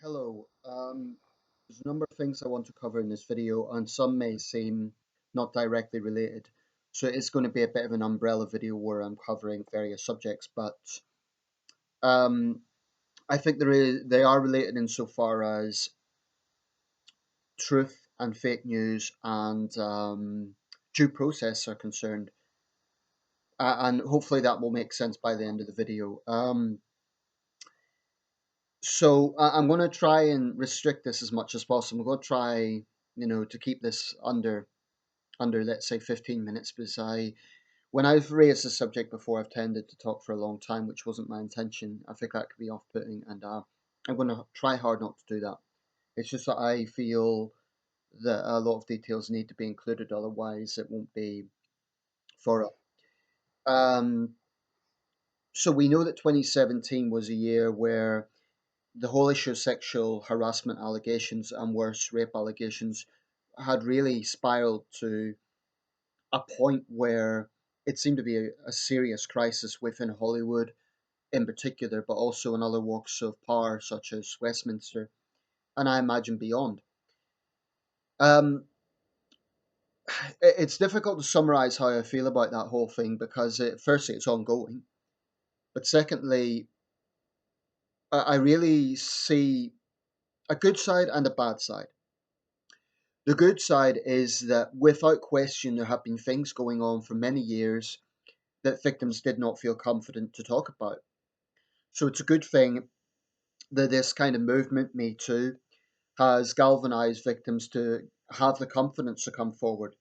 Hello. There's a number of things I want to cover in this video, and some may seem not directly related. So it's going to be a bit of an umbrella video where I'm covering various subjects, but um, I think they are related insofar as truth and fake news and due process are concerned, and hopefully that will make sense by the end of the video. I'm going to try and restrict this as much as possible. I'm going to try, to keep this under let's say 15 minutes because when I've raised the subject before, I've tended to talk for a long time, which wasn't my intention. I think that could be off-putting, and I'm going to try hard not to do that. It's just that I feel that a lot of details need to be included, otherwise it won't be thorough. Um, so we know that 2017 was a year where the whole issue of sexual harassment allegations and worse, rape allegations had really spiraled to a point where it seemed to be a serious crisis within Hollywood in particular, but also in other walks of power such as Westminster and I imagine beyond. Um, it's difficult to summarize how I feel about that whole thing because, firstly, it's ongoing, but secondly, I really see a good side and a bad side. The good side is that without question, there have been things going on for many years that victims did not feel confident to talk about. So it's a good thing that this kind of movement, Me Too, has galvanized victims to have the confidence to come forward.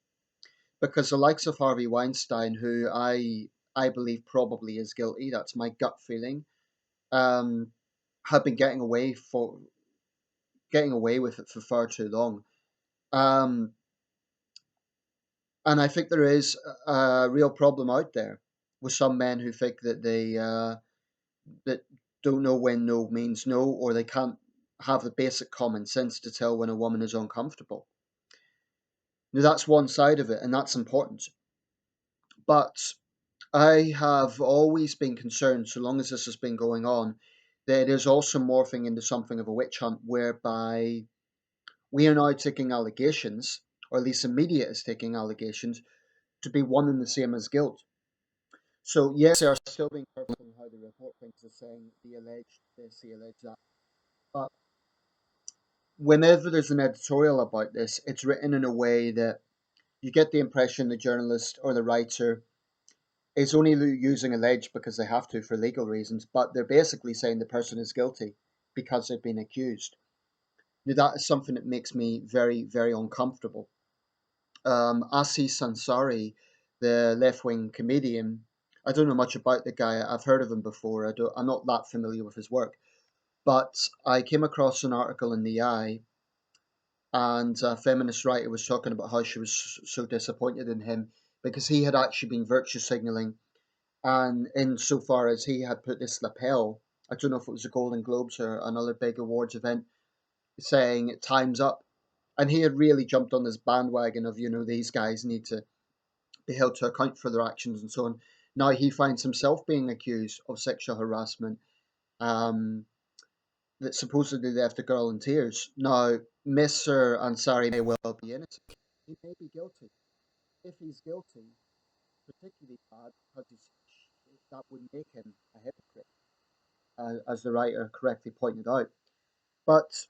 Because the likes of Harvey Weinstein, who I believe probably is guilty, that's my gut feeling, um, have been getting away with it for far too long. Um, and I think there is a real problem out there with some men who think that that don't know when no means no, or they can't have the basic common sense to tell when a woman is uncomfortable. Now, that's one side of it, and that's important. But I have always been concerned, so long as this has been going on, that it is also morphing into something of a witch hunt whereby we are now taking allegations, or at least the media is taking allegations, to be one and the same as guilt. So, yes, they are still being careful in how they report things, as saying the alleged this, the alleged that. But whenever there's an editorial about this, it's written in a way that you get the impression the journalist or the writer is only using alleged because they have to for legal reasons, but they're basically saying the person is guilty because they've been accused. Now, that is something that makes me very, very uncomfortable. Asis Ansari, the left wing comedian, I don't know much about the guy. I've heard of him before. I'm not that familiar with his work. But I came across an article in the Eye, and a feminist writer was talking about how she was so disappointed in him because he had actually been virtue signaling. And insofar as he had put this lapel, I don't know if it was the Golden Globes or another big awards event, saying time's up. And he had really jumped on this bandwagon of, these guys need to be held to account for their actions and so on. Now he finds himself being accused of sexual harassment um, that supposedly left the girl in tears. Now, Mr. Ansari may well be innocent. He may be guilty. If he's guilty, particularly bad because that would make him a hypocrite, as the writer correctly pointed out. But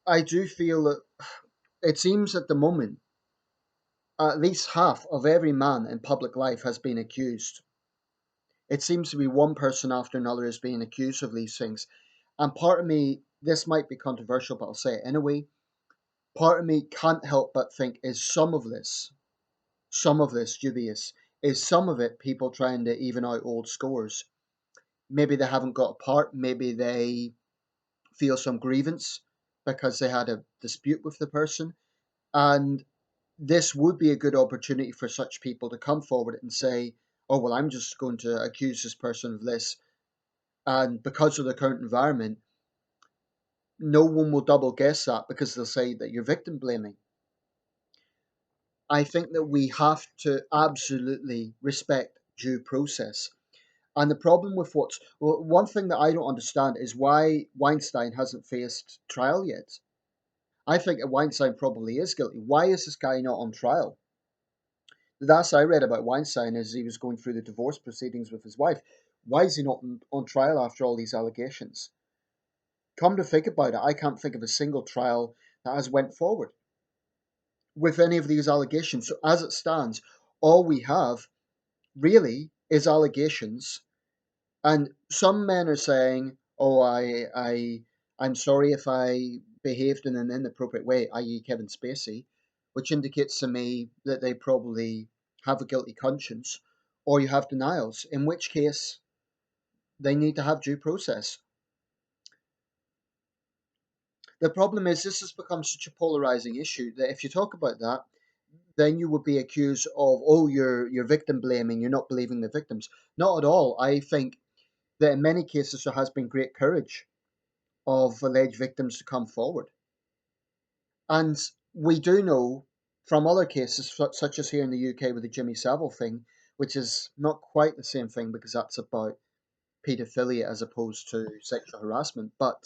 I do feel that it seems at the moment at least half of every man in public life has been accused. It seems to be one person after another is being accused of these things. And part of me, this might be controversial, but I'll say it anyway. Part of me can't help but think is some of this dubious, is some of it people trying to even out old scores. Maybe they haven't got apart, maybe they feel some grievance because they had a dispute with the person. And this would be a good opportunity for such people to come forward and say, oh, well, I'm just going to accuse this person of this. And because of the current environment, no one will double guess that because they'll say that you're victim blaming. I think that we have to absolutely respect due process. And the problem with what's well, one thing that I don't understand is why Weinstein hasn't faced trial yet. I think that Weinstein probably is guilty. Why is this guy not on trial? The last I read about Weinstein is he was going through the divorce proceedings with his wife. Why is he not on trial after all these allegations? Come to think about it, I can't think of a single trial that has went forward with any of these allegations. So as it stands, all we have really is allegations. And some men are saying, "Oh, I'm sorry if I behaved in an inappropriate way," i.e., Kevin Spacey, which indicates to me that they probably have a guilty conscience. Or you have denials, in which case they need to have due process. The problem is this has become such a polarizing issue that if you talk about that, then you would be accused of, oh, you're victim blaming, you're not believing the victims. Not at all. I think that in many cases there has been great courage of alleged victims to come forward. And we do know from other cases, such as here in the UK with the Jimmy Savile thing, which is not quite the same thing because that's about paedophilia as opposed to sexual harassment. But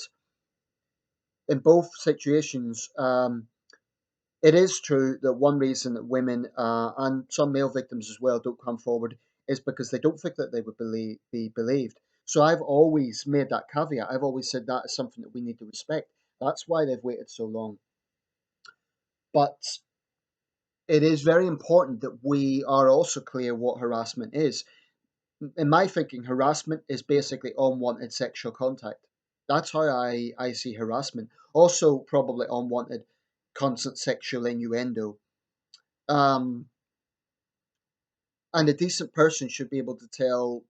in both situations, it is true that one reason that women and some male victims as well don't come forward is because they don't think that they would be believed. So I've always made that caveat. I've always said that is something that we need to respect. That's why they've waited so long. But it is very important that we are also clear what harassment is. In my thinking, harassment is basically unwanted sexual contact. That's how I see harassment. Also, probably unwanted constant sexual innuendo. Um, and a decent person should be able to tell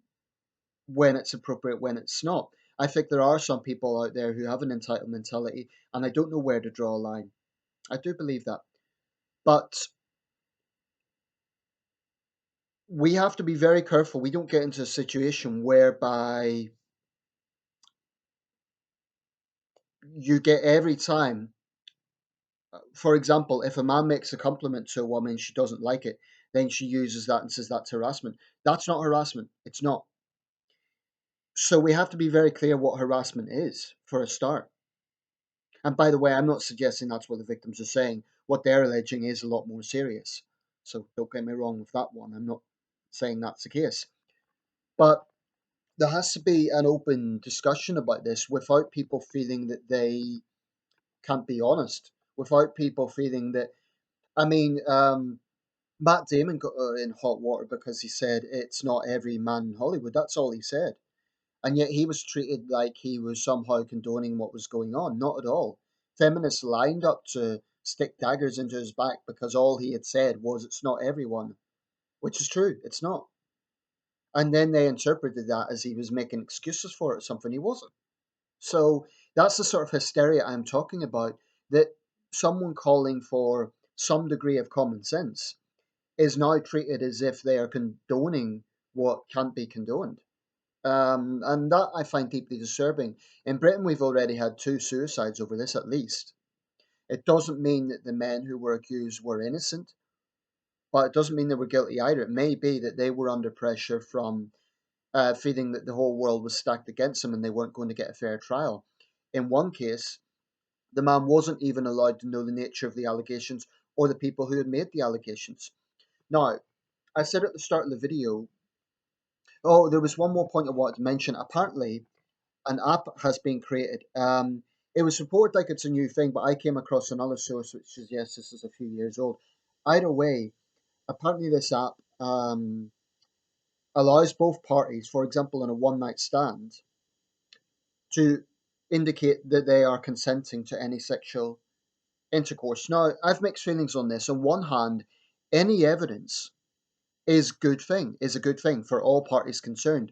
when it's appropriate, when it's not. I think there are some people out there who have an entitled mentality, and I don't know where to draw a line. I do believe that. But we have to be very careful we don't get into a situation whereby you get every time, for example, if a man makes a compliment to a woman and she doesn't like it, then she uses that and says that's harassment. That's not harassment. It's not. So we have to be very clear what harassment is for a start. And by the way, I'm not suggesting that's what the victims are saying. What they're alleging is a lot more serious. So don't get me wrong with that one. I'm not saying that's the case. But there has to be an open discussion about this without people feeling that they can't be honest, without people feeling that. I mean, Matt Damon got in hot water because he said it's not every man in Hollywood. That's all he said. And yet he was treated like he was somehow condoning what was going on. Not at all. Feminists lined up to stick daggers into his back because all he had said was it's not everyone, which is true. It's not. And then they interpreted that as he was making excuses for it, something he wasn't. So that's the sort of hysteria I'm talking about, that someone calling for some degree of common sense is now treated as if they are condoning what can't be condoned. And that I find deeply disturbing. In Britain, we've already had two suicides over this, at least. It doesn't mean that the men who were accused were innocent, but it doesn't mean they were guilty either. It may be that they were under pressure from feeling that the whole world was stacked against them and they weren't going to get a fair trial. In one case, the man wasn't even allowed to know the nature of the allegations or the people who had made the allegations. Now, I said at the start of the video, oh, there was one more point I wanted to mention. Apparently, an app has been created. It was reported like it's a new thing, but I came across another source which suggests this is a few years old. Either way, apparently this app allows both parties, for example, in a one night stand, to indicate that they are consenting to any sexual intercourse. Now, I've mixed feelings on this. On one hand, any evidence is a good thing for all parties concerned,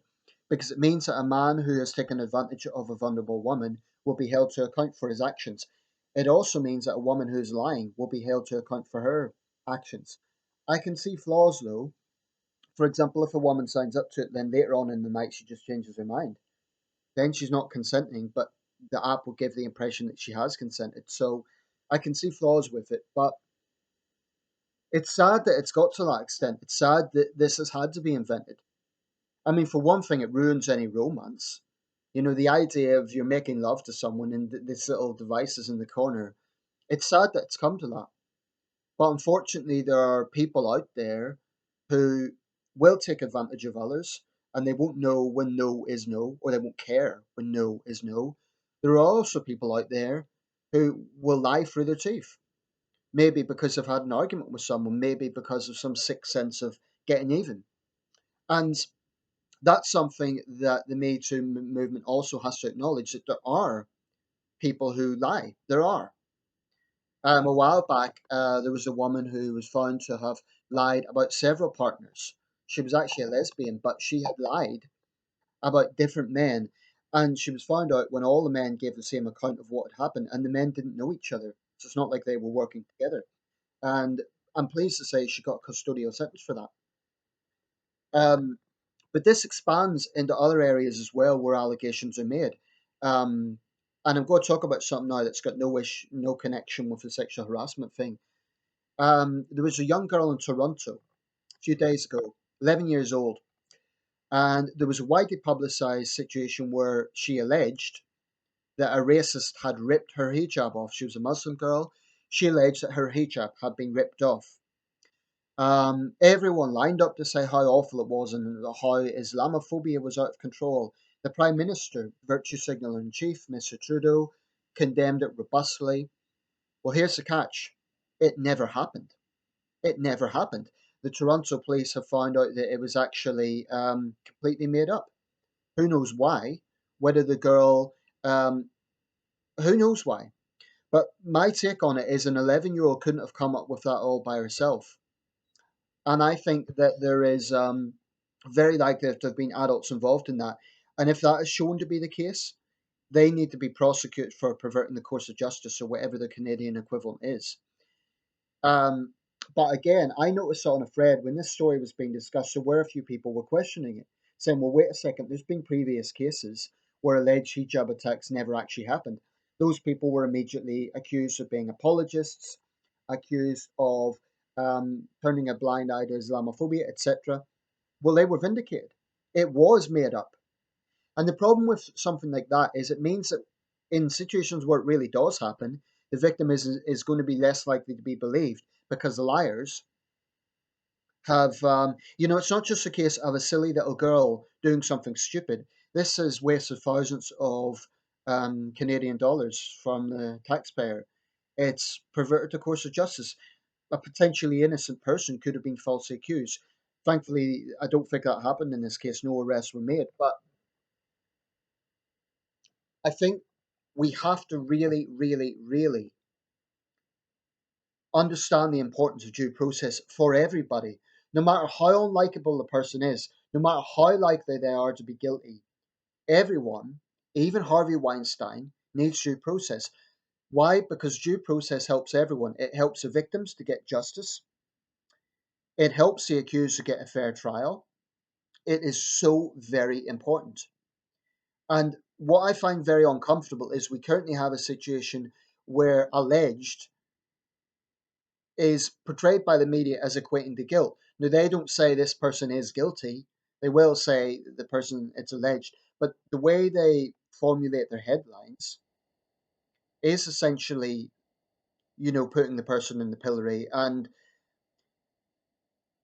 because it means that a man who has taken advantage of a vulnerable woman will be held to account for his actions. It also means that a woman who is lying will be held to account for her actions. I can see flaws though. For example, if a woman signs up to it, then later on in the night she just changes her mind. Then she's not consenting, but the app will give the impression that she has consented. So I can see flaws with it, but it's sad that it's got to that extent. It's sad that this has had to be invented. I mean, for one thing, it ruins any romance. You know, the idea of you're making love to someone and this little device is in the corner. It's sad that it's come to that. But unfortunately, there are people out there who will take advantage of others and they won't know when no is no, or they won't care when no is no. There are also people out there who will lie through their teeth, maybe because they've had an argument with someone, maybe because of some sick sense of getting even. And that's something that the Me Too movement also has to acknowledge, that there are people who lie. There are. A while back, there was a woman who was found to have lied about several partners. She was actually a lesbian, but she had lied about different men. And she was found out when all the men gave the same account of what had happened, and the men didn't know each other. So it's not like they were working together. And I'm pleased to say she got a custodial sentence for that. Um, but this expands into other areas as well where allegations are made. Um, and I'm going to talk about something now that's got no connection with the sexual harassment thing. There was a young girl in Toronto a few days ago, 11 years old, and there was a widely publicized situation where she alleged that a racist had ripped her hijab off. She was a Muslim girl. She alleged that her hijab had been ripped off. Everyone lined up to say how awful it was and how Islamophobia was out of control. The Prime Minister, virtue signaller in chief, Mr. Trudeau, condemned it robustly. Well, here's the catch: it never happened. It never happened. The Toronto police have found out that it was actually completely made up. Who knows why? Whether the girl, um, who knows why? But my take on it is an 11-year-old couldn't have come up with that all by herself. And I think that there is very likely to have been adults involved in that. And if that is shown to be the case, they need to be prosecuted for perverting the course of justice or whatever the Canadian equivalent is. Um, but again, I noticed on a thread when this story was being discussed, there were a few people were questioning it, saying, well, wait a second, there's been previous cases where alleged hijab attacks never actually happened. Those people were immediately accused of being apologists, accused of turning a blind eye to Islamophobia, etc. Well, they were vindicated. It was made up. And the problem with something like that is it means that in situations where it really does happen, the victim is going to be less likely to be believed because the liars have, it's not just a case of a silly little girl doing something stupid. This has wasted thousands of Canadian dollars from the taxpayer. It's perverted the course of justice. A potentially innocent person could have been falsely accused. Thankfully, I don't think that happened in this case. No arrests were made. But I think we have to really, really, really understand the importance of due process for everybody, no matter how unlikable the person is, no matter how likely they are to be guilty. Everyone, even Harvey Weinstein, needs due process. Why? Because due process helps everyone. It helps the victims to get justice. It helps the accused to get a fair trial. It is so very important. And what I find very uncomfortable is we currently have a situation where alleged is portrayed by the media as equating to guilt. Now, they don't say this person is guilty. They will say the person it's alleged. But the way they formulate their headlines is essentially, putting the person in the pillory. And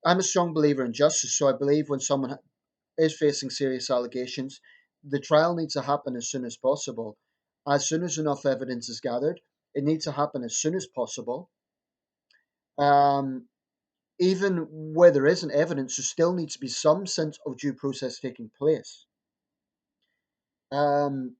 I'm a strong believer in justice. So I believe when someone is facing serious allegations, the trial needs to happen as soon as possible. As soon as enough evidence is gathered, it needs to happen as soon as possible. Um, Even where there isn't evidence, there still needs to be some sense of due process taking place. Um,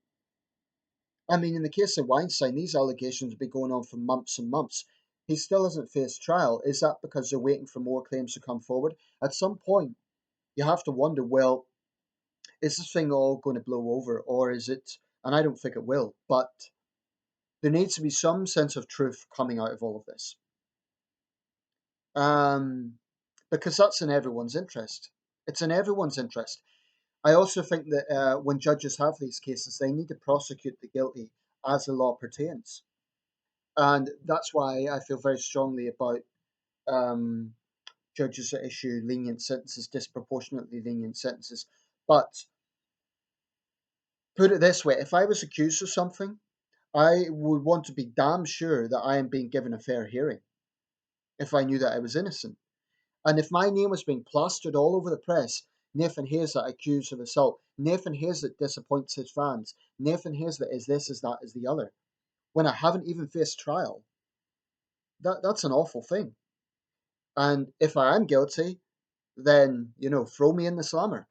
I mean, in the case of Weinstein, these allegations have been going on for months and months. He still hasn't faced trial. Is that because they're waiting for more claims to come forward? At some point, you have to wonder, well, is this thing all going to blow over, or is it? And I don't think it will, but there needs to be some sense of truth coming out of all of this. Um, because that's in everyone's interest. It's in everyone's interest. I also think that when judges have these cases, they need to prosecute the guilty as the law pertains. And that's why I feel very strongly about um, judges that issue lenient sentences, disproportionately lenient sentences, But put it this way, if I was accused of something, I would want to be damn sure that I am being given a fair hearing if I knew that I was innocent. And if my name was being plastered all over the press, Nathan Hayes that accused of assault, Nathan Hayes that disappoints his fans, Nathan Hayes that is this, is that, is the other, when I haven't even faced trial, that's an awful thing. And if I am guilty, then, throw me in the slammer.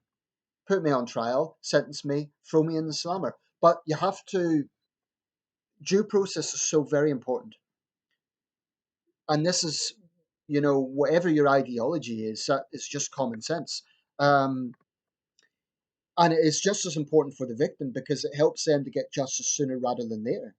Put me on trial, sentence me, throw me in the slammer. But you have to, due process is so very important. And this is, whatever your ideology is, that is just common sense. Um, and it is just as important for the victim because it helps them to get justice sooner rather than later.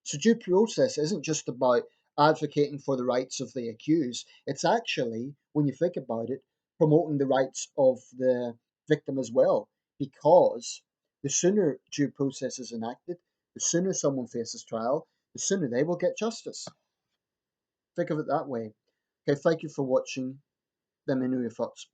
So due process isn't just about advocating for the rights of the accused. It's actually, when you think about it, promoting the rights of the victim as well. Because the sooner due process is enacted, the sooner someone faces trial, the sooner they will get justice. Think of it that way. Okay, thank you for watching. Let me know your thoughts.